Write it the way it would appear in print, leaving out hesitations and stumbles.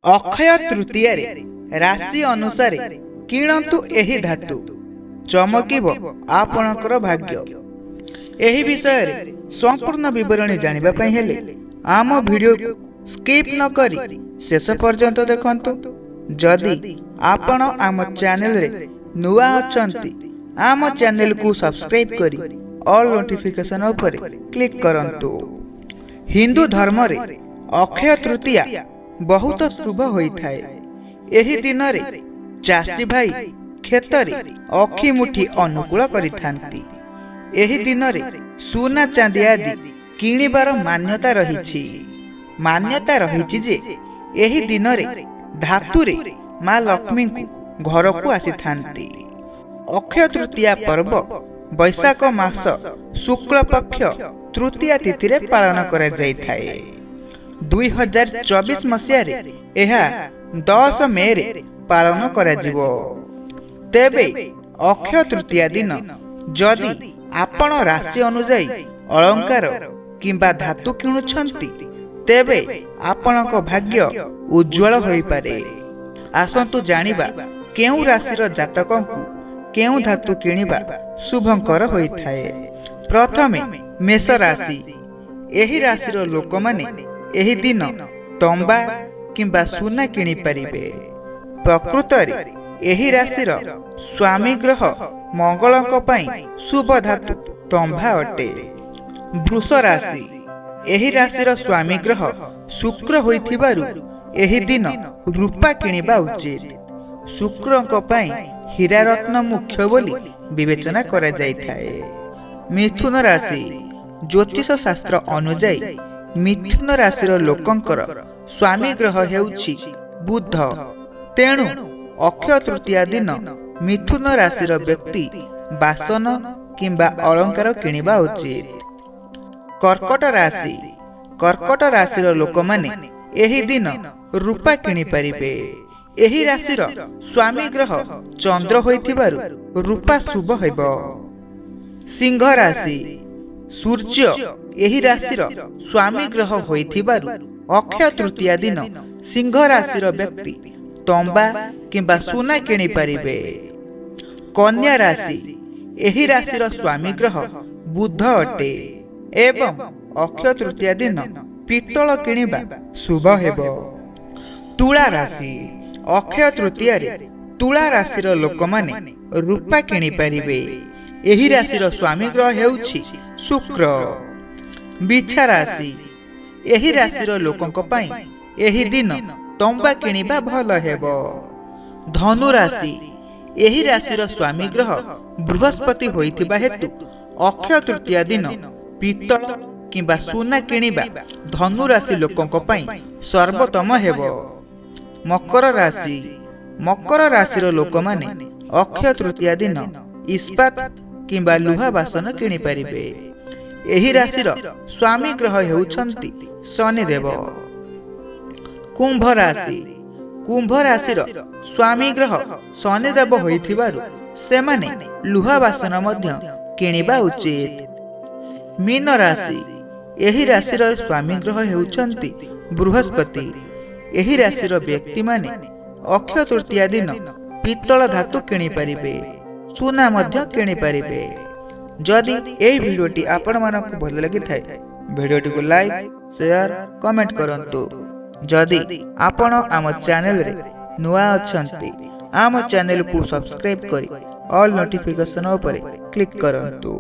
अक्षय तृतीय राशि अनुसार किणतु एही धातु चमकिब आपणकर भाग्य। एही विषय रे संपूर्ण विवरणी जानिबा पई हेले आम वीडियो को स्किप न करी शेष पर्यंत देखंतु। जदि आपण आम चैनल रे नुआ अछंती आम चैनल को सब्सक्राइब करी ऑल नोटिफिकेशन ऊपर क्लिक करंतु। हिंदू धर्म रे अक्षय तृतीया बहुत शुभ होइथाए। एही दिन रे चासी भाई खेतरे अखी मुठी अनुकूल करिथांती। एही दिन रे सुना चांदी आदि किणिबार मान्यता रहिछि। मान्यता रहिछि जे एही दिन रे धातु रे मां लक्ष्मी को घर को आसीथांती। अक्षय तृतीया पर्व वैशाख मास शुक्ल पक्ष तृतीया तिथि रे पालन करा जाइथाए। 2024 मसीह रे एहा 10 मे रे पालन करा जिवो। तेबे अक्षय तृतीया दिन जदि आपण राशि अनुसार अलंकार किंबा धातु किणुछंती तेबे आपणक भाग्य उज्जवल होई पारे। आसंतु जानिबा केउ राशिर जातकंकु केउ धातु किणिबा शुभंकर होइथाए। प्रथमे मेष राशि। एही राशिर लोक माने एही दिन तंबा किंबा सुना किणी परिबे। प्रकृत रे एही राशिर स्वामी ग्रह मंगलक पई शुभ धातु तंबा अटे। वृष राशि। एही राशिर स्वामी ग्रह शुक्र होइथिबारु एही दिन रूपा किणिबा उचित। शुक्रक पई हीरा रत्न मुख्य बोली विवेचना करा जाइथाए। मिथुन राशि। ज्योतिष शास्त्र अनुसार मिथुन राशिर लोकंकर स्वामी ग्रह हेउछि बुध। तेणु अक्षय तृतीया दिन मिथुन राशिर व्यक्ति बासन किंबा अलंकार किणिबा उचित। कर्कट राशि। कर्कट राशिर लोक माने एही दिन रूपा किणी परिबे। एही राशिर स्वामी ग्रह चंद्र होइथिबारु रूपा शुभ हेबो। सिंह राशि। सूर्य एही राशिर स्वामी ग्रह होइथिबारु अक्षय तृतीया दिन सिंह राशिर व्यक्ति तंबा किंबा सुना किणी परिबे। कन्या राशि। एही राशिर स्वामी ग्रह बुध अटे एवं अक्षय तृतीया दिन पित्तल किणिबा शुभ हेबो। तुला राशि। अक्षय तृतीया रे तुला राशिर लोक माने रूपा किणी परिबे। एही राशिर स्वामी ग्रह हेउछि शुक्र। बिछा राशि। एही राशिर लोकंक पई एही दिन तंबा किणिबा भल हेबो। धनु राशि। एही राशिर स्वामी ग्रह बृहस्पति होइथिबा हेतु अक्षय तृतीया दिन पित्तल किंबा सुना किणिबा धनु राशि लोकंक पई सर्वोत्तम हेबो। मकर राशि। मकर राशिर लोक माने अक्षय तृतीया दिन इस्पात किंबा लुहा बासन किणी परिबे। एही राशिर स्वामी ग्रह हेउछंती शनिदेव। कुंभ राशि। कुंभ राशिर स्वामी ग्रह शनिदेव होइथिबारु सेमाने लुहा बासन मध्य किणिबा उचित। मीन राशि। एही राशिर स्वामी ग्रह हेउछंती बृहस्पति। एही राशिर व्यक्ति माने अक्षय तृतीया दिन पित्तल धातु किणी परिबे, सुना मध्य किणी परिबे। जदि एही वीडियोटी आपण मानकु भल लागि थाए वीडियोटी को लाइक शेयर कमेंट करंतु। जदि आपण आम चैनल रे नुआ अछंती आम चैनल को सब्सक्राइब करी ऑल नोटिफिकेशन ऊपर क्लिक करंतु।